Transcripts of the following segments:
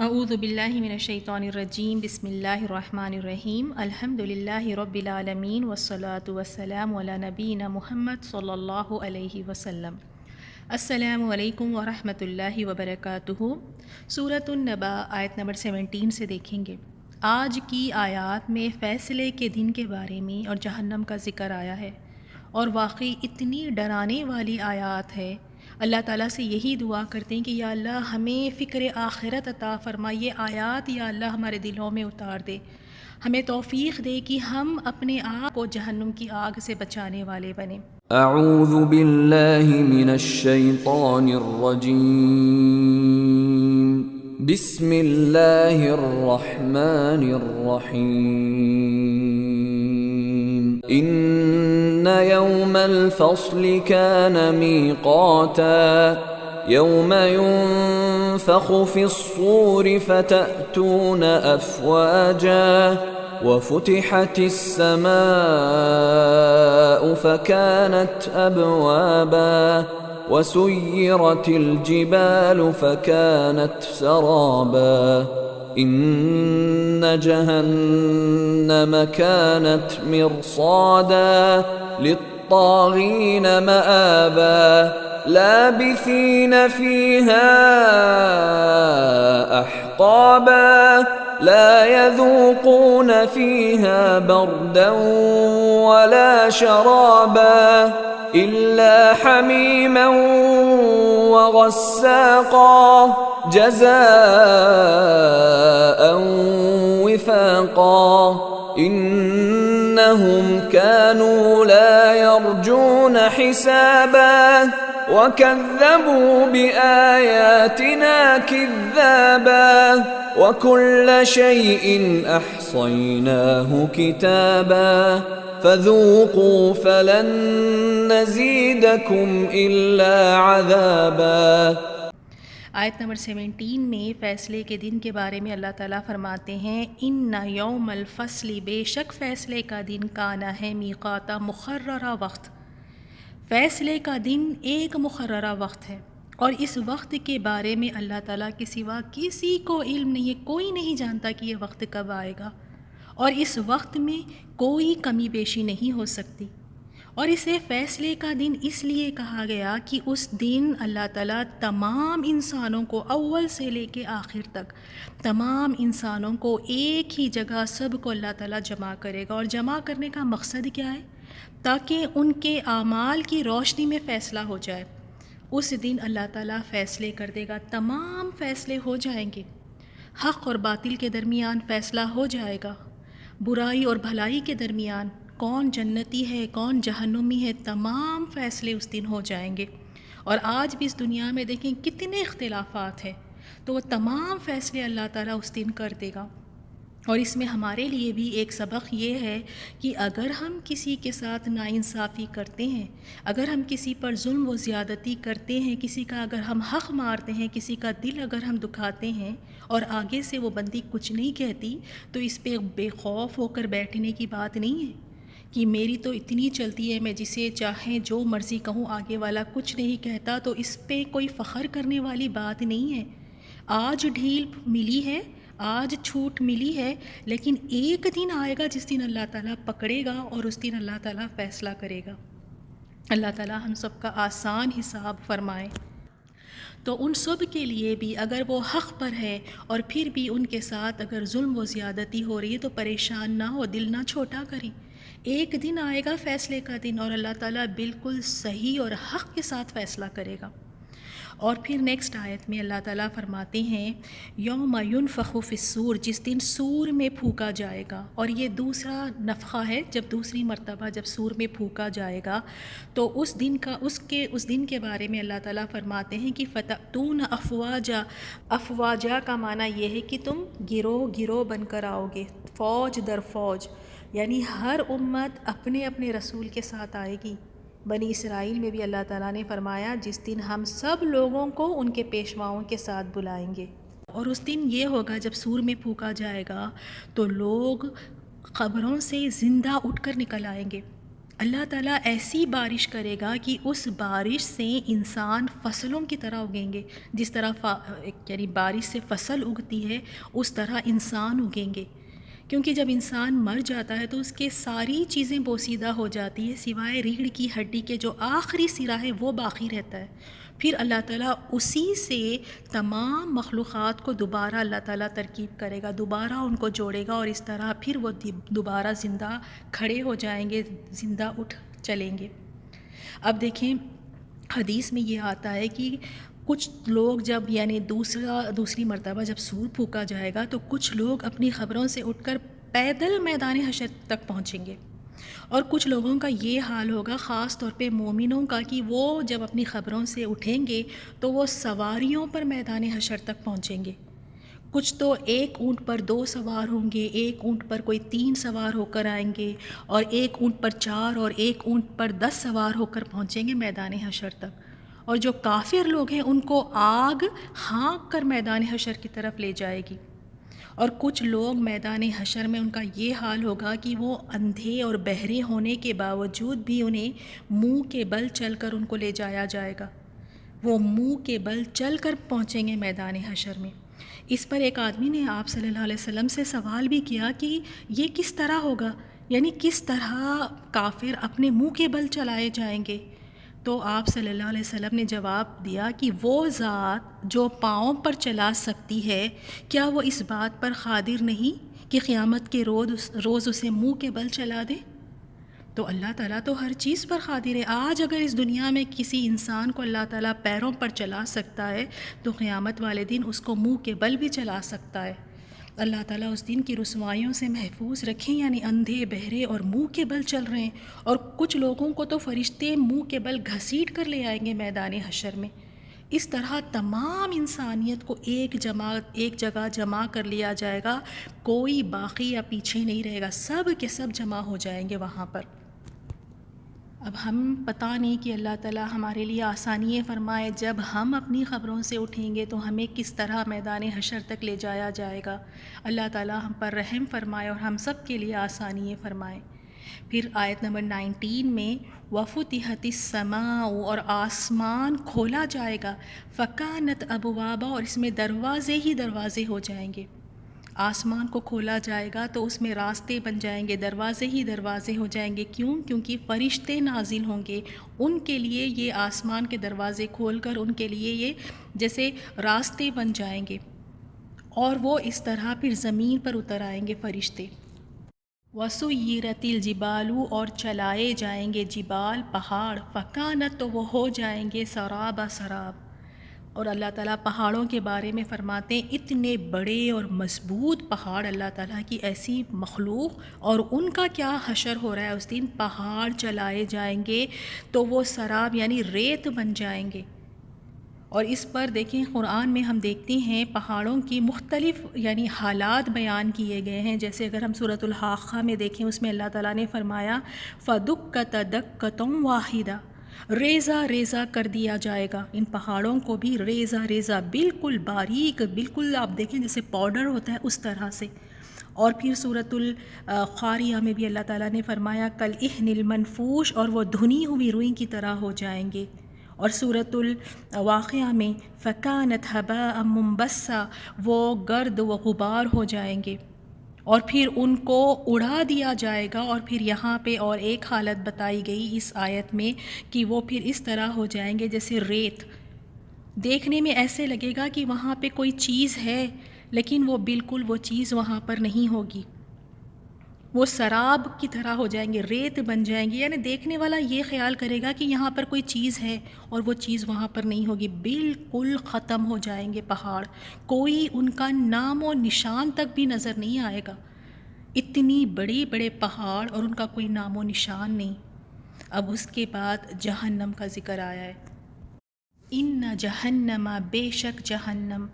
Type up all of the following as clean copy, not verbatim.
اعوذ باللہ من الشیطان الرجیم بسم اللہ الرحمن الرحیم الحمد للہ رب العالمین والصلاة والسلام علی نبینا محمد صلی اللہ علیہ وسلم۔ السلام علیکم ورحمۃ اللہ وبرکاتہ۔ سورۃ النبا آیت نمبر 17 سے دیکھیں گے۔ آج کی آیات میں فیصلے کے دن کے بارے میں اور جہنم کا ذکر آیا ہے، اور واقعی اتنی ڈرانے والی آیات ہے۔ اللہ تعالیٰ سے یہی دعا کرتے ہیں کہ یا اللہ ہمیں فکر آخرت عطا فرما، یہ آیات یا اللہ ہمارے دلوں میں اتار دے، ہمیں توفیق دے کہ ہم اپنے آپ کو جہنم کی آگ سے بچانے والے بنیں۔ اعوذ باللہ من الشیطان الرجیم، بسم اللہ الرحمن الرحیم۔ ان یوم الفصل كان میقاتا، یوم ينفخ في الصور فتأتون افواجا، وفتحت السماء فكانت أبوابا، وسيرت الجبال فكانت سرابا، إن جهنم كانت مرصادا للطاغين مآبا، لابثين فيها أحقابا، لا يذوقون فيها بردا ولا شرابا إلا حميما وغساقا، جزاء وفاقا، إنهم كانوا لا يرجون حسابا، وكذبوا بآياتنا كذابا، وكل شيء أحصيناه كتابا، فذوقوا فلن نزيدكم إلا عذابا۔ آیت نمبر 17 میں فیصلے کے دن کے بارے میں اللہ تعالیٰ فرماتے ہیں ان یوم الفصل، بے شک فیصلے کا دن، کانا ہے میقاتا، مقررہ وقت۔ فیصلے کا دن ایک مقررہ وقت ہے، اور اس وقت کے بارے میں اللہ تعالیٰ کے سوا کسی کو علم نہیں ہے، کوئی نہیں جانتا کہ یہ وقت کب آئے گا، اور اس وقت میں کوئی کمی بیشی نہیں ہو سکتی۔ اور اسے فیصلے کا دن اس لیے کہا گیا کہ اس دن اللہ تعالیٰ تمام انسانوں کو اول سے لے کے آخر تک تمام انسانوں کو ایک ہی جگہ سب کو اللہ تعالیٰ جمع کرے گا، اور جمع کرنے کا مقصد کیا ہے؟ تاکہ ان کے اعمال کی روشنی میں فیصلہ ہو جائے۔ اس دن اللہ تعالیٰ فیصلے کر دے گا، تمام فیصلے ہو جائیں گے، حق اور باطل کے درمیان فیصلہ ہو جائے گا، برائی اور بھلائی کے درمیان، کون جنتی ہے کون جہنمی ہے، تمام فیصلے اس دن ہو جائیں گے۔ اور آج بھی اس دنیا میں دیکھیں کتنے اختلافات ہیں، تو وہ تمام فیصلے اللہ تعالیٰ اس دن کر دے گا۔ اور اس میں ہمارے لیے بھی ایک سبق یہ ہے کہ اگر ہم کسی کے ساتھ ناانصافی کرتے ہیں، اگر ہم کسی پر ظلم و زیادتی کرتے ہیں، کسی کا اگر ہم حق مارتے ہیں، کسی کا دل اگر ہم دکھاتے ہیں، اور آگے سے وہ بندی کچھ نہیں کہتی، تو اس پہ بے خوف ہو کر بیٹھنے کی بات نہیں ہے کہ میری تو اتنی چلتی ہے، میں جسے چاہیں جو مرضی کہوں، آگے والا کچھ نہیں کہتا، تو اس پہ کوئی فخر کرنے والی بات نہیں ہے۔ آج ڈھیل ملی ہے، آج چھوٹ ملی ہے، لیکن ایک دن آئے گا جس دن اللہ تعالیٰ پکڑے گا، اور اس دن اللہ تعالیٰ فیصلہ کرے گا۔ اللہ تعالیٰ ہم سب کا آسان حساب فرمائے۔ تو ان سب کے لیے بھی اگر وہ حق پر ہے اور پھر بھی ان کے ساتھ اگر ظلم و زیادتی ہو رہی ہے تو پریشان نہ ہو، دل نہ چھوٹا کریں۔ ایک دن آئے گا فیصلے کا دن، اور اللہ تعالیٰ بالکل صحیح اور حق کے ساتھ فیصلہ کرے گا۔ اور پھر نیکسٹ آیت میں اللہ تعالیٰ فرماتے ہیں یوم ینفخ فی الصور، جس دن سور میں پھونکا جائے گا، اور یہ دوسرا نفخہ ہے، جب دوسری مرتبہ جب سور میں پھونکا جائے گا، تو اس دن کے بارے میں اللہ تعالیٰ فرماتے ہیں کہ فتأتون افواجا، افواجا کا معنی یہ ہے کہ تم گروہ گروہ بن کر آؤ گے، فوج در فوج، یعنی ہر امت اپنے اپنے رسول کے ساتھ آئے گی۔ بنی اسرائیل میں بھی اللہ تعالیٰ نے فرمایا جس دن ہم سب لوگوں کو ان کے پیشواؤں کے ساتھ بلائیں گے، اور اس دن یہ ہوگا جب سور میں پھونکا جائے گا تو لوگ قبروں سے زندہ اٹھ کر نکل آئیں گے، اللہ تعالیٰ ایسی بارش کرے گا کہ اس بارش سے انسان فصلوں کی طرح اگیں گے، جس طرح یعنی بارش سے فصل اگتی ہے اس طرح انسان اگیں گے، کیونکہ جب انسان مر جاتا ہے تو اس کے ساری چیزیں بوسیدہ ہو جاتی ہے، سوائے ریڑھ کی ہڈی کے جو آخری سرا ہے وہ باقی رہتا ہے۔ پھر اللہ تعالیٰ اسی سے تمام مخلوقات کو دوبارہ اللہ تعالیٰ ترکیب کرے گا، دوبارہ ان کو جوڑے گا، اور اس طرح پھر وہ دوبارہ زندہ کھڑے ہو جائیں گے، زندہ اٹھ چلیں گے۔ اب دیکھیں حدیث میں یہ آتا ہے کہ کچھ لوگ جب یعنی دوسری مرتبہ جب سور پھونکا جائے گا تو کچھ لوگ اپنی قبروں سے اٹھ کر پیدل میدان حشر تک پہنچیں گے، اور کچھ لوگوں کا یہ حال ہوگا، خاص طور پہ مومنوں کا، کہ وہ جب اپنی قبروں سے اٹھیں گے تو وہ سواریوں پر میدان حشر تک پہنچیں گے۔ کچھ تو ایک اونٹ پر 2 سوار ہوں گے، ایک اونٹ پر کوئی 3 سوار ہو کر آئیں گے، اور ایک اونٹ پر 4 اور ایک اونٹ پر 10 سوار ہو کر پہنچیں گے میدان حشر تک۔ اور جو کافر لوگ ہیں ان کو آگ ہانک کر میدان حشر کی طرف لے جائے گی، اور کچھ لوگ میدان حشر میں ان کا یہ حال ہوگا کہ وہ اندھے اور بہرے ہونے کے باوجود بھی انہیں منہ کے بل چل کر ان کو لے جایا جائے گا، وہ منہ کے بل چل کر پہنچیں گے میدان حشر میں۔ اس پر ایک آدمی نے آپ صلی اللہ علیہ وسلم سے سوال بھی کیا کہ یہ کس طرح ہوگا، یعنی کس طرح کافر اپنے منہ کے بل چلائے جائیں گے؟ تو آپ صلی اللہ علیہ وسلم نے جواب دیا کہ وہ ذات جو پاؤں پر چلا سکتی ہے، کیا وہ اس بات پر قادر نہیں کہ قیامت کے روز اسے منہ کے بل چلا دے؟ تو اللہ تعالیٰ تو ہر چیز پر قادر ہے۔ آج اگر اس دنیا میں کسی انسان کو اللہ تعالیٰ پیروں پر چلا سکتا ہے تو قیامت والے دن اس کو منہ کے بل بھی چلا سکتا ہے۔ اللہ تعالیٰ اس دن کی رسوائیوں سے محفوظ رکھیں، یعنی اندھے بہرے اور منہ کے بل چل رہے ہیں، اور کچھ لوگوں کو تو فرشتے منہ کے بل گھسیٹ کر لے آئیں گے میدان حشر میں۔ اس طرح تمام انسانیت کو ایک جگہ جمع کر لیا جائے گا، کوئی باقی یا پیچھے نہیں رہے گا، سب کے سب جمع ہو جائیں گے وہاں پر۔ اب ہم پتہ نہیں کہ اللہ تعالیٰ ہمارے لیے آسانی فرمائے، جب ہم اپنی قبروں سے اٹھیں گے تو ہمیں کس طرح میدان حشر تک لے جایا جائے گا۔ اللہ تعالیٰ ہم پر رحم فرمائے اور ہم سب کے لیے آسانی فرمائے۔ پھر آیت نمبر 19 میں وَفُتِحَتِ السَّمَاءُ، اور آسمان کھولا جائے گا، فَكَانَتْ أَبْوَابًا، اور اس میں دروازے ہی دروازے ہو جائیں گے۔ آسمان کو کھولا جائے گا تو اس میں راستے بن جائیں گے، دروازے ہی دروازے ہو جائیں گے۔ کیوں؟ کیونکہ فرشتے نازل ہوں گے، ان کے لیے یہ آسمان کے دروازے کھول کر ان کے لیے یہ جیسے راستے بن جائیں گے، اور وہ اس طرح پھر زمین پر اتر آئیں گے فرشتے۔ وَسُيِّرَتِ الْجِبَالُ، اور چلائے جائیں گے جبال پہاڑ، فَكَانَتْ، تو وہ ہو جائیں گے سرابا سراب۔ اور اللہ تعالیٰ پہاڑوں کے بارے میں فرماتے ہیں اتنے بڑے اور مضبوط پہاڑ، اللہ تعالیٰ کی ایسی مخلوق، اور ان کا کیا حشر ہو رہا ہے اس دن، پہاڑ چلائے جائیں گے تو وہ سراب یعنی ریت بن جائیں گے۔ اور اس پر دیکھیں قرآن میں ہم دیکھتے ہیں پہاڑوں کی مختلف یعنی حالات بیان کیے گئے ہیں، جیسے اگر ہم سورۃ الحاقہ میں دیکھیں اس میں اللہ تعالیٰ نے فرمایا فَدُكَّتَ دَكَّةٌ وَاحِدَةٌ، ریزہ ریزہ کر دیا جائے گا، ان پہاڑوں کو بھی ریزہ ریزہ، بالکل باریک، بالکل آپ دیکھیں جیسے پاؤڈر ہوتا ہے اس طرح سے۔ اور پھر سورۃ القاریہ میں بھی اللہ تعالیٰ نے فرمایا کالعہن المنفوش، اور وہ دھنی ہوئی روئی کی طرح ہو جائیں گے۔ اور سورۃ الواقعہ میں فَكَانَتْ هَبَاءً مُنبَثًّا، وہ گرد و غبار ہو جائیں گے، اور پھر ان کو اڑا دیا جائے گا۔ اور پھر یہاں پہ اور ایک حالت بتائی گئی اس آیت میں کہ وہ پھر اس طرح ہو جائیں گے جیسے ریت، دیکھنے میں ایسے لگے گا کہ وہاں پہ کوئی چیز ہے، لیکن وہ بالکل وہ چیز وہاں پر نہیں ہوگی، وہ سراب کی طرح ہو جائیں گے، ریت بن جائیں گے، یعنی دیکھنے والا یہ خیال کرے گا کہ یہاں پر کوئی چیز ہے اور وہ چیز وہاں پر نہیں ہوگی، بالکل ختم ہو جائیں گے پہاڑ، کوئی ان کا نام و نشان تک بھی نظر نہیں آئے گا، اتنی بڑے بڑے پہاڑ اور ان کا کوئی نام و نشان نہیں۔ اب اس کے بعد جہنم کا ذکر آیا ہے، ان جہنم، بے شک جہنم،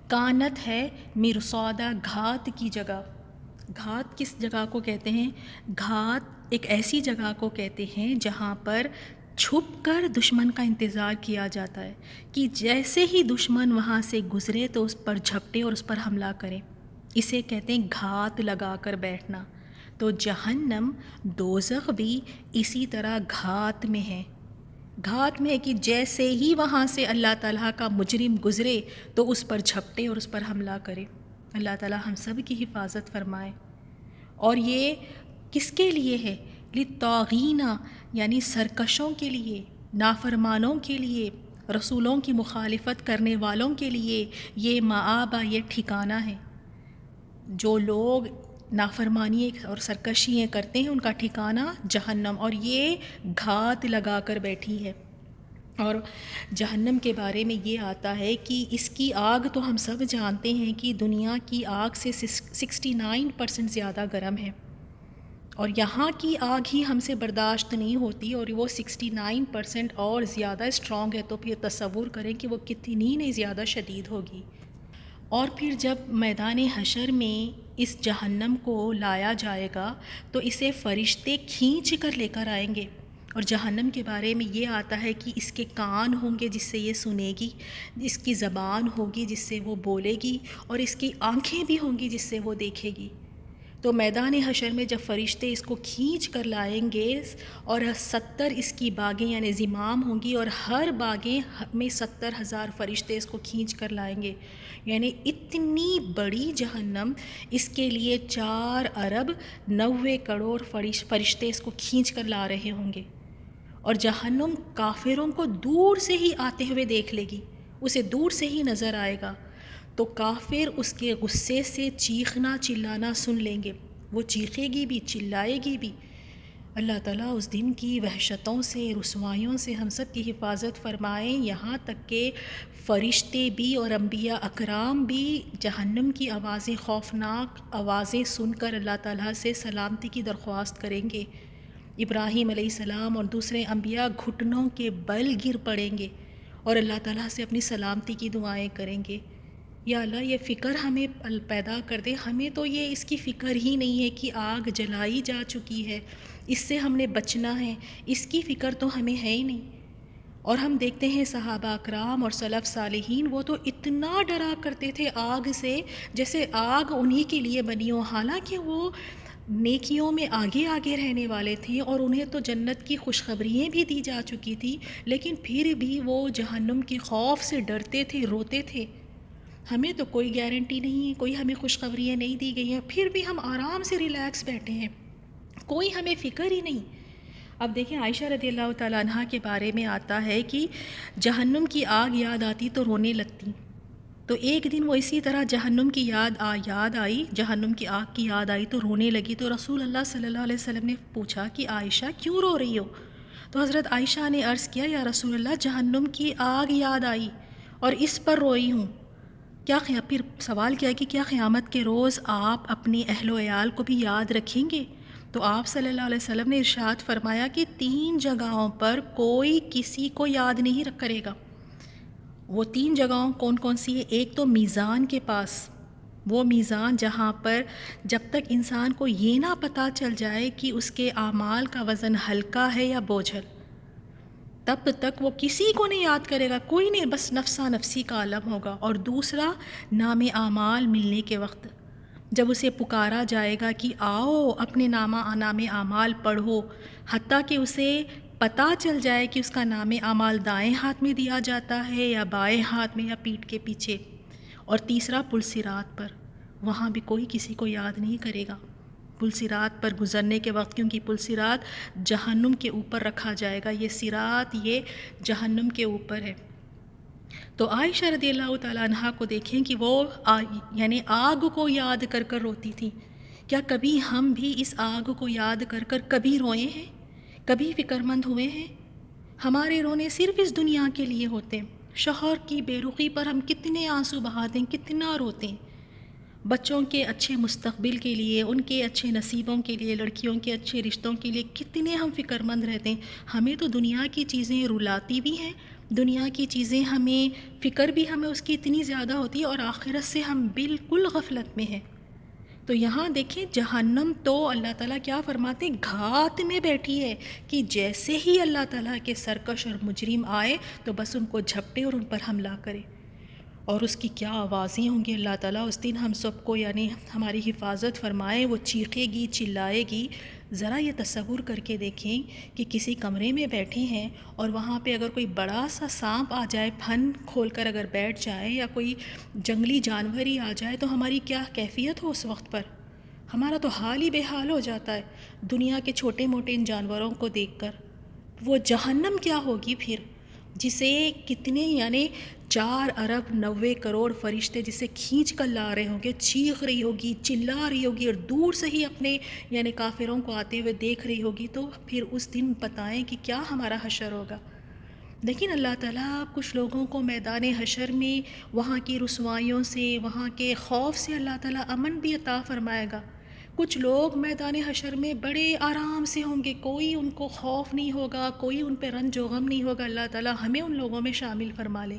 کانت ہے مرصادا، گھات کی جگہ۔ گھات کس جگہ کو کہتے ہیں؟ گھات ایک ایسی جگہ کو کہتے ہیں جہاں پر چھپ کر دشمن کا انتظار کیا جاتا ہے کہ جیسے ہی دشمن وہاں سے گزرے تو اس پر جھپٹے اور اس پر حملہ کریں، اسے کہتے ہیں گھات لگا کر بیٹھنا۔ تو جہنم دوزخ بھی اسی طرح گھات میں ہے، گھات میں کہ جیسے ہی وہاں سے اللہ تعالیٰ کا مجرم گزرے تو اس پر جھپٹے اور اس پر حملہ کرے۔ اللہ تعالیٰ ہم سب کی حفاظت فرمائے۔ اور یہ کس کے لیے ہے؟ للطاغین، یعنی سرکشوں کے لیے، نافرمانوں کے لیے، رسولوں کی مخالفت کرنے والوں کے لیے یہ مآبہ، یہ ٹھکانہ ہے۔ جو لوگ نافرمانی اور سرکشیاں کرتے ہیں ان کا ٹھکانہ جہنم، اور یہ گھات لگا کر بیٹھی ہے۔ اور جہنم کے بارے میں یہ آتا ہے کہ اس کی آگ تو ہم سب جانتے ہیں کہ دنیا کی آگ سے 69% زیادہ گرم ہے، اور یہاں کی آگ ہی ہم سے برداشت نہیں ہوتی اور وہ 69% اور زیادہ اسٹرانگ ہے، تو پھر تصور کریں کہ وہ کتنی نہیں زیادہ شدید ہوگی۔ اور پھر جب میدان حشر میں اس جہنم کو لایا جائے گا تو اسے فرشتے کھینچ کر لے کر آئیں گے، اور جہنم کے بارے میں یہ آتا ہے کہ اس کے کان ہوں گے جس سے یہ سنے گی، اس کی زبان ہوگی جس سے وہ بولے گی، اور اس کی آنکھیں بھی ہوں گی جس سے وہ دیکھے گی۔ تو میدان حشر میں جب فرشتے اس کو کھینچ کر لائیں گے اور 70 اس کی باغیں یعنی زمام ہوں گی، اور ہر باغیں میں 70,000 فرشتے اس کو کھینچ کر لائیں گے، یعنی اتنی بڑی جہنم، اس کے لیے 4 ارب 90 کروڑ فرشتے اس کو کھینچ کر لا رہے ہوں گے۔ اور جہنم کافروں کو دور سے ہی آتے ہوئے دیکھ لے گی، اسے دور سے ہی نظر آئے گا، تو کافر اس کے غصے سے چیخنا چلانا سن لیں گے، وہ چیخے گی بھی، چلائے گی بھی۔ اللہ تعالیٰ اس دن کی وحشتوں سے، رسوائیوں سے ہم سب کی حفاظت فرمائیں، یہاں تک کہ فرشتے بھی اور انبیاء اکرام بھی جہنم کی آوازیں، خوفناک آوازیں سن کر اللہ تعالیٰ سے سلامتی کی درخواست کریں گے۔ ابراہیم علیہ السلام اور دوسرے انبیاء گھٹنوں کے بل گر پڑیں گے اور اللہ تعالیٰ سے اپنی سلامتی کی دعائیں کریں گے۔ یا اللہ یہ فکر ہمیں پیدا کر دے، ہمیں تو یہ اس کی فکر ہی نہیں ہے کہ آگ جلائی جا چکی ہے، اس سے ہم نے بچنا ہے، اس کی فکر تو ہمیں ہے ہی نہیں۔ اور ہم دیکھتے ہیں صحابہ اکرام اور سلف صالحین، وہ تو اتنا ڈرا کرتے تھے آگ سے جیسے آگ انہی کے لیے بنی ہو، حالانکہ وہ نیکیوں میں آگے آگے رہنے والے تھے اور انہیں تو جنت کی خوشخبریاں بھی دی جا چکی تھی، لیکن پھر بھی وہ جہنم کے خوف سے ڈرتے تھے، روتے تھے۔ ہمیں تو کوئی گارنٹی نہیں ہے، کوئی ہمیں خوشخبریاں نہیں دی گئی ہیں، پھر بھی ہم آرام سے ریلیکس بیٹھے ہیں، کوئی ہمیں فکر ہی نہیں۔ اب دیکھیں عائشہ رضی اللہ تعالیٰ عنہ کے بارے میں آتا ہے کہ جہنم کی آگ یاد آتی تو رونے لگتی۔ تو ایک دن وہ اسی طرح جہنم کی یاد آئی، جہنم کی آگ کی یاد آئی تو رونے لگی، تو رسول اللہ صلی اللہ علیہ وسلم نے پوچھا کہ عائشہ کیوں رو رہی ہو؟ تو حضرت عائشہ نے عرض کیا یا رسول اللہ جہنم کی آگ یاد آئی اور اس پر روئی ہوں۔ پھر سوال کیا کہ کیا قیامت کے روز آپ اپنے اہل و عیال کو بھی یاد رکھیں گے؟ تو آپ صلی اللہ علیہ وسلم نے ارشاد فرمایا کہ 3 جگہوں پر کوئی کسی کو یاد نہیں کرے گا۔ وہ 3 جگہوں کون کون سی ہے؟ ایک تو میزان کے پاس، وہ میزان جہاں پر جب تک انسان کو یہ نہ پتہ چل جائے کہ اس کے اعمال کا وزن ہلکا ہے یا بوجھل، تب تک وہ کسی کو نہیں یاد کرے گا، کوئی نہیں، بس نفسا نفسی کا عالم ہوگا۔ اور دوسرا نام اعمال ملنے کے وقت جب اسے پکارا جائے گا کہ آؤ اپنے نام اعمال پڑھو، حتیٰ کہ اسے پتہ چل جائے کہ اس کا نام اعمال دائیں ہاتھ میں دیا جاتا ہے یا بائیں ہاتھ میں یا پیٹھ کے پیچھے۔ اور تیسرا پل صراط پر، وہاں بھی کوئی کسی کو یاد نہیں کرے گا پل صراط پر گزرنے کے وقت، کیونکہ پل صراط جہنم کے اوپر رکھا جائے گا، یہ صراط یہ جہنم کے اوپر ہے۔ تو عائشہ رضی اللہ تعالیٰ عنہ کو دیکھیں کہ وہ یعنی آگ کو یاد کر کر روتی تھی۔ کیا کبھی ہم بھی اس آگ کو یاد کر کر کبھی روئے ہیں، کبھی فکر مند ہوئے ہیں؟ ہمارے رونے صرف اس دنیا کے لیے ہوتے ہیں۔ شوہر کی بے رخی پر ہم کتنے آنسو بہاتے ہیں، کتنا روتے ہیں، بچوں کے اچھے مستقبل کے لیے، ان کے اچھے نصیبوں کے لیے، لڑکیوں کے اچھے رشتوں کے لیے کتنے ہم فکر مند رہتے ہیں۔ ہمیں تو دنیا کی چیزیں رلاتی بھی ہیں، دنیا کی چیزیں ہمیں فکر بھی ہمیں اس کی اتنی زیادہ ہوتی ہے، اور آخرت سے ہم بالکل غفلت میں ہیں۔ تو یہاں دیکھیں جہنم تو اللہ تعالیٰ کیا فرماتے ہیں، گھات میں بیٹھی ہے کہ جیسے ہی اللہ تعالیٰ کے سرکش اور مجرم آئے تو بس ان کو جھپٹے اور ان پر حملہ کرے۔ اور اس کی کیا آوازیں ہوں گی. اللہ تعالیٰ اس دن ہم سب کو یعنی ہماری حفاظت فرمائے. وہ چیخے گی، چلائے گی. ذرا یہ تصور کر کے دیکھیں کہ کسی کمرے میں بیٹھے ہیں اور وہاں پہ اگر کوئی بڑا سا سانپ آ جائے، پھن کھول کر اگر بیٹھ جائے، یا کوئی جنگلی جانور ہی آ جائے تو ہماری کیا کیفیت ہو اس وقت پر. ہمارا تو حال ہی بے حال ہو جاتا ہے دنیا کے چھوٹے موٹے ان جانوروں کو دیکھ کر. وہ جہنم کیا ہوگی پھر، جسے کتنے یعنی 4,90,00,000,000 فرشتے جسے کھینچ کر لا رہے ہوں گے. چیخ رہی ہوگی، چلا رہی ہوگی، اور دور سے ہی اپنے یعنی کافروں کو آتے ہوئے دیکھ رہی ہوگی. تو پھر اس دن بتائیں کہ کیا ہمارا حشر ہوگا. لیکن اللہ تعالیٰ کچھ لوگوں کو میدان حشر میں وہاں کی رسوائیوں سے، وہاں کے خوف سے اللہ تعالیٰ امن بھی عطا فرمائے گا. کچھ لوگ میدان حشر میں بڑے آرام سے ہوں گے، کوئی ان کو خوف نہیں ہوگا، کوئی ان پہ رنج و غم نہیں ہوگا. اللہ تعالیٰ ہمیں ان لوگوں میں شامل فرما لے.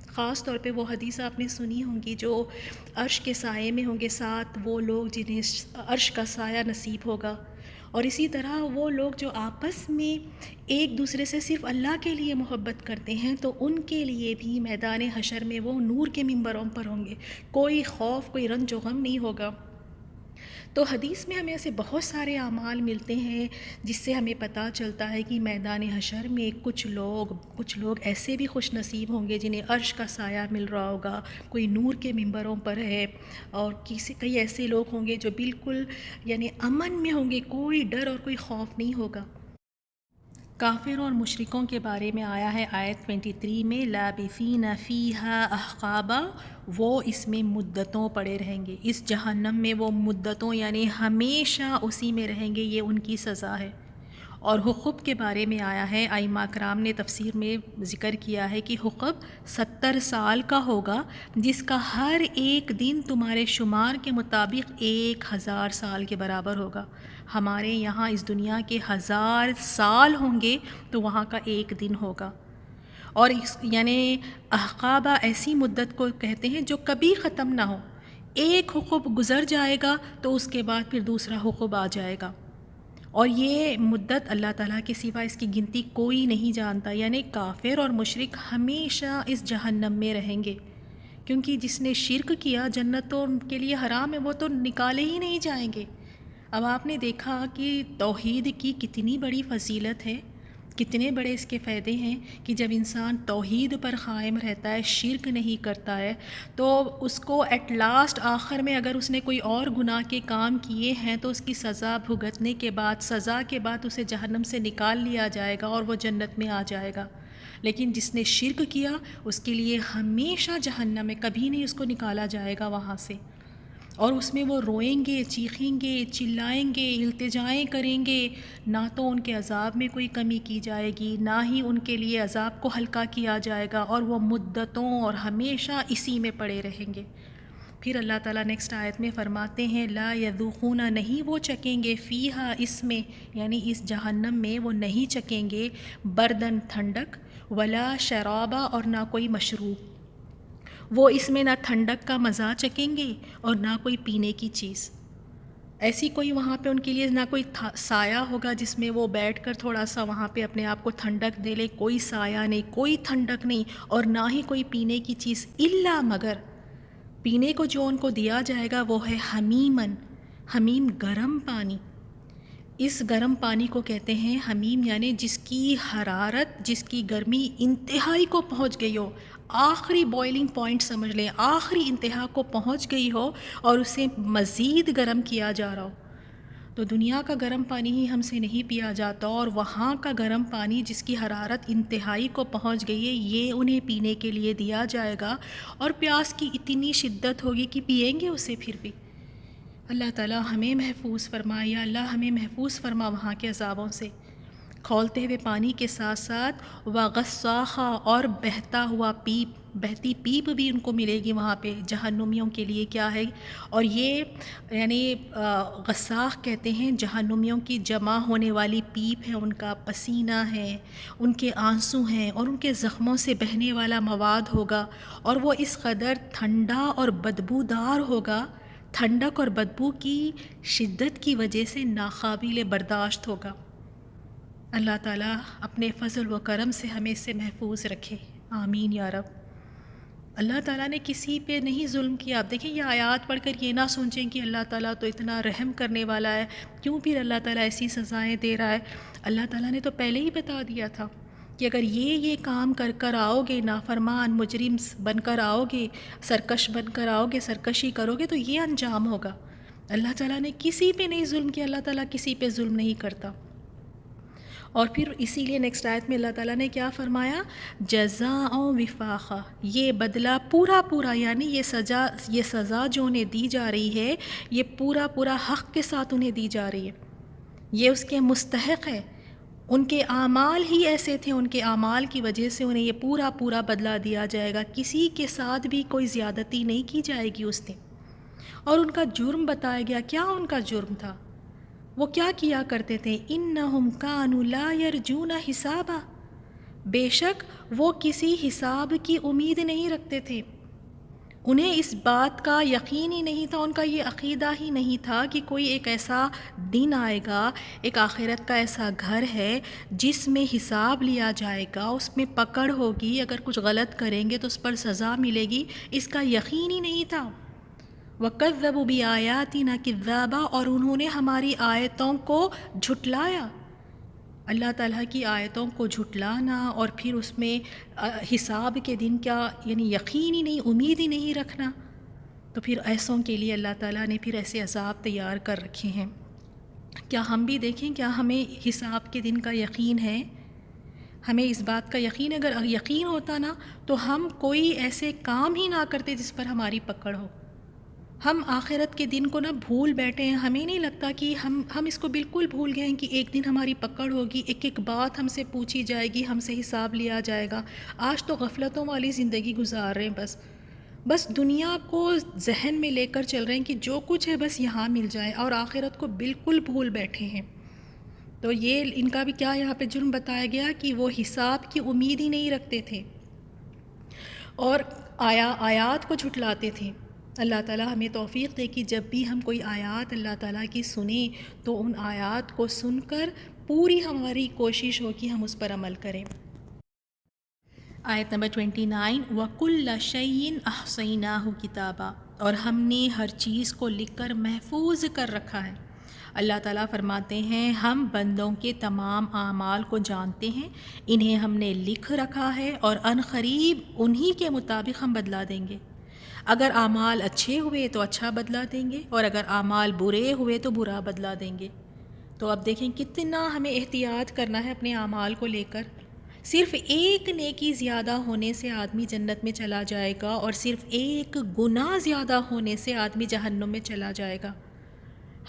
خاص طور پہ وہ حدیث آپ نے سنی ہوں گی جو عرش کے سائے میں ہوں گے، ساتھ وہ لوگ جنہیں عرش کا سایہ نصیب ہوگا. اور اسی طرح وہ لوگ جو آپس میں ایک دوسرے سے صرف اللہ کے لیے محبت کرتے ہیں، تو ان کے لیے بھی میدان حشر میں وہ نور کے ممبروں پر ہوں گے. کوئی خوف، کوئی رنج و غم نہیں ہوگا. تو حدیث میں ہمیں ایسے بہت سارے اعمال ملتے ہیں جس سے ہمیں پتہ چلتا ہے کہ میدان حشر میں کچھ لوگ ایسے بھی خوش نصیب ہوں گے جنہیں عرش کا سایہ مل رہا ہوگا، کوئی نور کے ممبروں پر ہے. اور کئی ایسے لوگ ہوں گے جو بالکل یعنی امن میں ہوں گے، کوئی ڈر اور کوئی خوف نہیں ہوگا. کافروں اور مشرکوں کے بارے میں آیا ہے آیت 23 میں، لابثین فیہا احقابا، وہ اس میں مدتوں پڑے رہیں گے. اس جہنم میں وہ مدتوں یعنی ہمیشہ اسی میں رہیں گے، یہ ان کی سزا ہے. اور حقب کے بارے میں آیا ہے، ائمہ کرام نے تفسیر میں ذکر کیا ہے کہ حقب 70 سال کا ہوگا، جس کا ہر ایک دن تمہارے شمار کے مطابق 1000 سال کے برابر ہوگا. ہمارے یہاں اس دنیا کے 1000 سال ہوں گے تو وہاں کا ایک دن ہوگا. اور یعنی احقابہ ایسی مدت کو کہتے ہیں جو کبھی ختم نہ ہو. ایک حقب گزر جائے گا تو اس کے بعد پھر دوسرا حقب آ جائے گا. اور یہ مدت اللہ تعالیٰ کے سوا اس کی گنتی کوئی نہیں جانتا. یعنی کافر اور مشرک ہمیشہ اس جہنم میں رہیں گے، کیونکہ جس نے شرک کیا جنت تو ان کے لیے حرام ہے، وہ تو نکالے ہی نہیں جائیں گے. اب آپ نے دیکھا کہ توحید کی کتنی بڑی فضیلت ہے، کتنے بڑے اس کے فائدے ہیں کہ جب انسان توحید پر قائم رہتا ہے، شرک نہیں کرتا ہے، تو اس کو ایٹ لاسٹ آخر میں اگر اس نے کوئی اور گناہ کے کام کیے ہیں تو اس کی سزا بھگتنے کے بعد، سزا کے بعد اسے جہنم سے نکال لیا جائے گا اور وہ جنت میں آ جائے گا. لیکن جس نے شرک کیا اس کے لیے ہمیشہ جہنم میں، کبھی نہیں اس کو نکالا جائے گا وہاں سے. اور اس میں وہ روئیں گے، چیخیں گے، چلائیں گے، التجائیں کریں گے. نہ تو ان کے عذاب میں کوئی کمی کی جائے گی، نہ ہی ان کے لیے عذاب کو ہلکا کیا جائے گا، اور وہ مدتوں اور ہمیشہ اسی میں پڑے رہیں گے. پھر اللہ تعالیٰ نیکسٹ آیت میں فرماتے ہیں، لا یذوقون، نہیں وہ چکیں گے، فیہا اس میں یعنی اس جہنم میں وہ نہیں چکیں گے، بردن ٹھنڈک، ولا شرابا اور نہ کوئی مشروب. وہ اس میں نہ ٹھنڈک کا مزہ چکیں گے اور نہ کوئی پینے کی چیز. ایسی کوئی وہاں پہ ان کے لیے نہ کوئی سایہ ہوگا جس میں وہ بیٹھ کر تھوڑا سا وہاں پہ اپنے آپ کو ٹھنڈک دے لے. کوئی سایہ نہیں، کوئی ٹھنڈک نہیں، اور نہ ہی کوئی پینے کی چیز. الا مگر پینے کو جو ان کو دیا جائے گا وہ ہے حمیمن، حمیم گرم پانی. اس گرم پانی کو کہتے ہیں حمیم، یعنی جس کی حرارت، جس کی گرمی انتہائی کو پہنچ گئی ہو، آخری بوائلنگ پوائنٹ سمجھ لیں، آخری انتہا کو پہنچ گئی ہو اور اسے مزید گرم کیا جا رہا ہو. تو دنیا کا گرم پانی ہی ہم سے نہیں پیا جاتا، اور وہاں کا گرم پانی جس کی حرارت انتہائی کو پہنچ گئی ہے، یہ انہیں پینے کے لیے دیا جائے گا. اور پیاس کی اتنی شدت ہوگی کہ پئیں گے اسے پھر بھی. اللہ تعالیٰ ہمیں محفوظ فرمائے، یا اللہ ہمیں محفوظ فرما وہاں کے عذابوں سے. کھولتے ہوئے پانی کے ساتھ ساتھ وغصاخا، اور بہتا ہوا پیپ، بہتی پیپ بھی ان کو ملے گی وہاں پہ. جہنمیوں کے لیے کیا ہے، اور یہ یعنی غصاخ کہتے ہیں جہنمیوں کی جمع ہونے والی پیپ ہے. ان کا پسینہ ہے، ان کے آنسو ہیں، اور ان کے زخموں سے بہنے والا مواد ہوگا، اور وہ اس قدر ٹھنڈا اور بدبودار ہوگا، ٹھنڈک اور بدبو کی شدت کی وجہ سے ناقابل برداشت ہوگا. اللہ تعالیٰ اپنے فضل و کرم سے ہمیں اس سے محفوظ رکھے، آمین یا رب. اللہ تعالیٰ نے کسی پہ نہیں ظلم کیا۔ آپ دیکھیں یہ آیات پڑھ کر یہ نہ سوچیں کہ اللہ تعالیٰ تو اتنا رحم کرنے والا ہے، کیوں پھر اللہ تعالیٰ ایسی سزائیں دے رہا ہے۔ اللہ تعالیٰ نے تو پہلے ہی بتا دیا تھا کہ اگر یہ کام کر کر آؤ گے، نافرمان مجرم بن کر آؤ گے، سرکش بن کر آؤ گے، سرکشی کرو گے تو یہ انجام ہوگا۔ اللہ تعالیٰ نے کسی پہ نہیں ظلم کیا، اللہ تعالیٰ کسی پہ ظلم نہیں کرتا۔ اور پھر اسی لیے نیکسٹ آیت میں اللہ تعالیٰ نے کیا فرمایا، جزاء وفاقا، یہ بدلہ پورا پورا، یعنی یہ سزا جو انہیں دی جا رہی ہے یہ پورا پورا حق کے ساتھ انہیں دی جا رہی ہے، یہ اس کے مستحق ہے۔ ان کے اعمال ہی ایسے تھے، ان کے اعمال کی وجہ سے انہیں یہ پورا پورا بدلہ دیا جائے گا، کسی کے ساتھ بھی کوئی زیادتی نہیں کی جائے گی اس نے۔ اور ان کا جرم بتایا گیا، کیا ان کا جرم تھا، وہ کیا کیا کرتے تھے، انہم کانوا لا یرجون حسابا، بے شک وہ کسی حساب کی امید نہیں رکھتے تھے، انہیں اس بات کا یقین ہی نہیں تھا، ان کا یہ عقیدہ ہی نہیں تھا کہ کوئی ایک ایسا دن آئے گا، ایک آخرت کا ایسا گھر ہے جس میں حساب لیا جائے گا، اس میں پکڑ ہوگی، اگر کچھ غلط کریں گے تو اس پر سزا ملے گی، اس کا یقین ہی نہیں تھا۔ وَكَذَّبُوا بِآيَاتِنَا كِذَّابًا، اور انہوں نے ہماری آیتوں کو جھٹلایا۔ اللہ تعالیٰ کی آیتوں کو جھٹلانا اور پھر اس میں حساب کے دن کا یعنی یقین ہی نہیں، امید ہی نہیں رکھنا، تو پھر ایسوں کے لیے اللہ تعالیٰ نے پھر ایسے عذاب تیار کر رکھے ہیں۔ کیا ہم بھی دیکھیں، کیا ہمیں حساب کے دن کا یقین ہے؟ ہمیں اس بات کا یقین، اگر یقین ہوتا نا تو ہم کوئی ایسے کام ہی نہ کرتے جس پر ہماری پکڑ ہو۔ ہم آخرت کے دن کو نہ بھول بیٹھے ہیں، ہمیں نہیں لگتا کہ ہم اس کو بالکل بھول گئے ہیں کہ ایک دن ہماری پکڑ ہوگی، ایک ایک بات ہم سے پوچھی جائے گی، ہم سے حساب لیا جائے گا۔ آج تو غفلتوں والی زندگی گزار رہے ہیں، بس دنیا کو ذہن میں لے کر چل رہے ہیں کہ جو کچھ ہے بس یہاں مل جائے، اور آخرت کو بالکل بھول بیٹھے ہیں۔ تو یہ ان کا بھی کیا یہاں پہ جرم بتایا گیا کہ وہ حساب کی امید ہی نہیں رکھتے تھے اور آیات کو جھٹلاتے تھے۔ اللہ تعالیٰ ہمیں توفیق دے کہ جب بھی ہم کوئی آیات اللہ تعالیٰ کی سنیں تو ان آیات کو سن کر پوری ہماری کوشش ہو کہ ہم اس پر عمل کریں۔ آیت نمبر 29، وَكُلَّ شَيْءٍ أَحْصَيْنَاهُ كِتَابًا، اور ہم نے ہر چیز کو لکھ کر محفوظ کر رکھا ہے۔ اللہ تعالیٰ فرماتے ہیں ہم بندوں کے تمام اعمال کو جانتے ہیں، انہیں ہم نے لکھ رکھا ہے اور عن قریب انہی کے مطابق ہم بدلا دیں گے۔ اگر اعمال اچھے ہوئے تو اچھا بدلہ دیں گے، اور اگر اعمال برے ہوئے تو برا بدلہ دیں گے۔ تو اب دیکھیں کتنا ہمیں احتیاط کرنا ہے اپنے اعمال کو لے کر۔ صرف ایک نیکی زیادہ ہونے سے آدمی جنت میں چلا جائے گا، اور صرف ایک گناہ زیادہ ہونے سے آدمی جہنم میں چلا جائے گا۔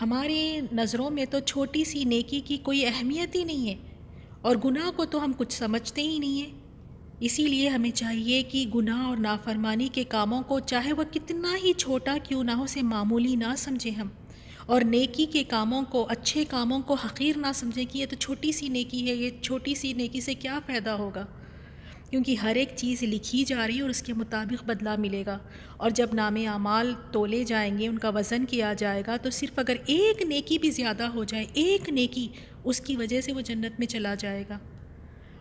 ہماری نظروں میں تو چھوٹی سی نیکی کی کوئی اہمیت ہی نہیں ہے، اور گناہ کو تو ہم کچھ سمجھتے ہی نہیں ہیں۔ اسی لیے ہمیں چاہیے کہ گناہ اور نافرمانی کے کاموں کو چاہے وہ کتنا ہی چھوٹا کیوں نہ ہو اسے معمولی نہ سمجھیں ہم، اور نیکی کے کاموں کو، اچھے کاموں کو حقیر نہ سمجھیں کہ یہ تو چھوٹی سی نیکی ہے، یہ چھوٹی سی نیکی سے کیا فائدہ ہوگا، کیونکہ ہر ایک چیز لکھی جا رہی ہے اور اس کے مطابق بدلہ ملے گا۔ اور جب نام اعمال تولے جائیں گے، ان کا وزن کیا جائے گا، تو صرف اگر ایک نیکی بھی زیادہ ہو جائے، ایک نیکی، اس کی وجہ سے وہ جنت میں چلا جائے گا۔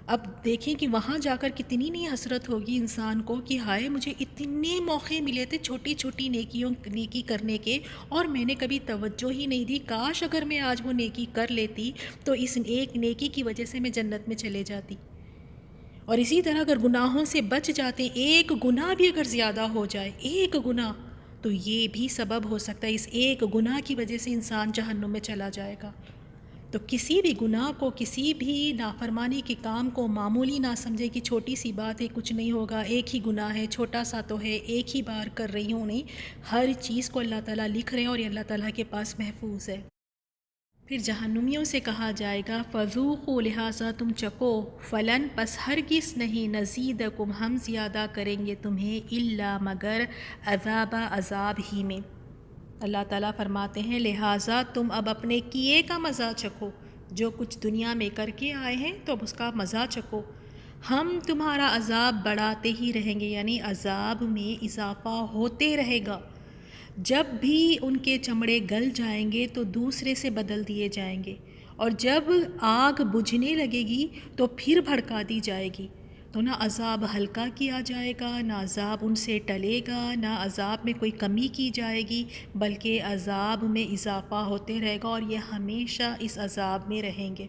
اب دیکھیں کہ وہاں جا کر کتنی نہیں حسرت ہوگی انسان کو کہ ہائے مجھے اتنے موقع ملے تھے چھوٹی چھوٹی نیکی کرنے کے، اور میں نے کبھی توجہ ہی نہیں دی، کاش اگر میں آج وہ نیکی کر لیتی تو اس ایک نیکی کی وجہ سے میں جنت میں چلے جاتی۔ اور اسی طرح اگر گناہوں سے بچ جاتے، ایک گناہ بھی اگر زیادہ ہو جائے، ایک گناہ، تو یہ بھی سبب ہو سکتا ہے اس ایک گناہ کی وجہ سے انسان جہنم میں چلا جائے گا۔ تو کسی بھی گناہ کو، کسی بھی نافرمانی کے کام کو معمولی نہ سمجھے کہ چھوٹی سی بات ہے، کچھ نہیں ہوگا، ایک ہی گناہ ہے، چھوٹا سا تو ہے، ایک ہی بار کر رہی ہوں، نہیں، ہر چیز کو اللہ تعالیٰ لکھ رہے ہیں اور یہ اللہ تعالیٰ کے پاس محفوظ ہے۔ پھر جہنمیوں سے کہا جائے گا فذوقوا، لہٰذا تم چکو، فلن، پس ہرگز نہیں، نزیدکم، ہم زیادہ کریں گے تمہیں، الا مگر، عذابا، عذاب ہی میں۔ اللہ تعالیٰ فرماتے ہیں لہٰذا تم اب اپنے کیے کا مزہ چکھو، جو کچھ دنیا میں کر کے آئے ہیں تو اب اس کا مزہ چکھو، ہم تمہارا عذاب بڑھاتے ہی رہیں گے، یعنی عذاب میں اضافہ ہوتے رہے گا۔ جب بھی ان کے چمڑے گل جائیں گے تو دوسرے سے بدل دیے جائیں گے، اور جب آگ بجھنے لگے گی تو پھر بھڑکا دی جائے گی، تو نہ عذاب ہلکا کیا جائے گا، نہ عذاب ان سے ٹلے گا، نہ عذاب میں کوئی کمی کی جائے گی، بلکہ عذاب میں اضافہ ہوتے رہے گا اور یہ ہمیشہ اس عذاب میں رہیں گے۔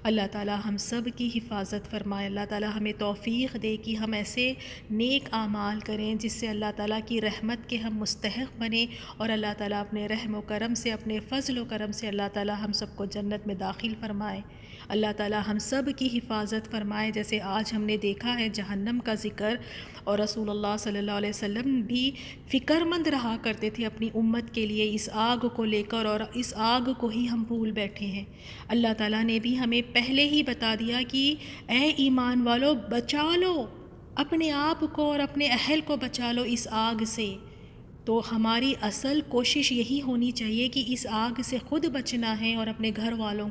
اللہ تعالی ہم سب کی حفاظت فرمائے، اللہ تعالی ہمیں توفیق دے کہ ہم ایسے نیک اعمال کریں جس سے اللہ تعالیٰ کی رحمت کے ہم مستحق بنیں، اور اللہ تعالیٰ اپنے رحم و کرم سے، اپنے فضل و کرم سے اللہ تعالیٰ ہم سب کو جنت میں داخل فرمائے۔ اللہ تعالیٰ ہم سب کی حفاظت فرمائے۔ جیسے آج ہم نے دیکھا ہے جہنم کا ذکر، اور رسول اللہ صلی اللہ علیہ وسلم بھی فکر مند رہا کرتے تھے اپنی امت کے لیے اس آگ کو لے کر، اور اس آگ کو ہی ہم بھول بیٹھے ہیں۔ اللہ تعالیٰ نے بھی ہمیں پہلے ہی بتا دیا کہ اے ایمان والو، بچا لو اپنے آپ کو اور اپنے اہل کو، بچا لو اس آگ سے۔ تو ہماری اصل کوشش یہی ہونی چاہیے کہ اس آگ سے خود بچنا ہے اور اپنے گھر والوں